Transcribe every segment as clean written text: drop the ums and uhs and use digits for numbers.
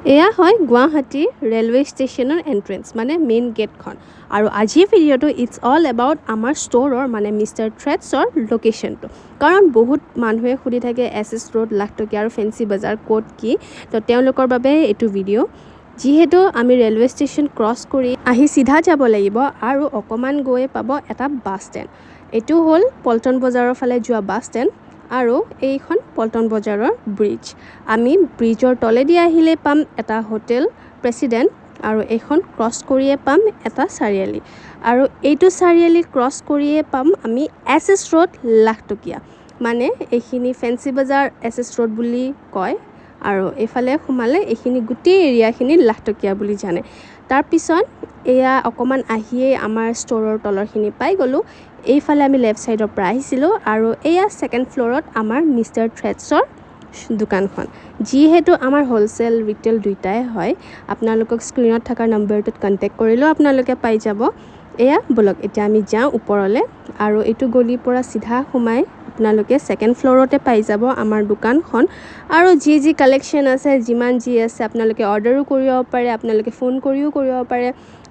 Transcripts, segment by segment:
এয়া হয় গুৱাহাটী ৰেলৱে ষ্টেচনৰ এণ্ট্ৰেঞ্চ মানে মেইন গেটখন আৰু আজিৰ ভিডিঅ'টো ইটছ অল এবাউট আমাৰ ষ্ট'ৰৰ মানে মিষ্টাৰ থ্ৰেডছৰ লোকেশ্যনটো কাৰণ বহুত মানুহে সুধি থাকে এছ ৰোড লাখটকীয়া আৰু ফেঞ্চি বজাৰ ক'ত কি তো তেওঁলোকৰ বাবে এইটো ভিডিঅ' যিহেতু আমি ৰেলৱে ষ্টেচন ক্ৰছ কৰি আহি চিধা যাব লাগিব আৰু অকণমান গৈ পাব এটা বাছ ষ্টেণ্ড এইটো হ'ল পল্টন বজাৰৰ ফালে যোৱা বাছ ষ্টেণ্ড আৰু এইখন পল্টন বজাৰৰ ব্ৰিজ আমি ব্ৰিজৰ তলেদি আহিলে পাম এটা হোটেল প্ৰেচিডেণ্ট আৰু এইখন ক্ৰছ কৰিয়ে পাম এটা চাৰিআলি আৰু এইটো চাৰিআলি ক্ৰছ কৰিয়ে পাম আমি এছ ৰোড লাখটকীয়া মানে এইখিনি ফেঞ্চি বজাৰ এছ ৰোড বুলি কয় আৰু এইফালে সোমালে এইখিনি গোটেই এৰিয়াখিনি লাখটকীয়া বুলি জানে তাৰপিছত এয়া অকণমান আহিয়েই আমাৰ ষ্ট'ৰৰ তলৰখিনি পাই গ'লোঁ এইফালে আমি লেফ্ট ছাইডৰ পৰা আহিছিলোঁ আৰু এয়া ছেকেণ্ড ফ্ল'ৰত আমাৰ মিষ্টাৰ থ্ৰেডছৰ দোকানখন যিহেতু আমাৰ হ'লচেল ৰিটেইল দুইটাই হয় আপোনালোকক স্ক্ৰীণত থকা নম্বৰটোত কণ্টেক্ট কৰিলেও আপোনালোকে পাই যাব এয়া বলক এতিয়া আমি যাওঁ ওপৰলৈ আৰু এইটো গলিৰ পৰা চিধা সোমাই আপোনালোকে ছেকেণ্ড ফ্ল'ৰতে পাই যাব আমাৰ দোকানখন আৰু যি কালেকশ্যন আছে যিমান যি আছে আপোনালোকে অৰ্ডাৰো কৰিব পাৰে আপোনালোকে ফোন কৰিও কৰিব পাৰে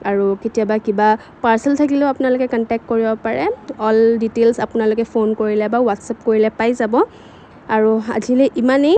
আৰু কেতিয়াবা কিবা পাৰ্চেল থাকিলেও আপোনালোকে কণ্টেক্ট কৰিব পাৰে অল ডিটেইলছ আপোনালোকে ফোন কৰিলে বা হোৱাটছএপ কৰিলে পাই যাব আৰু আজিলৈ ইমানেই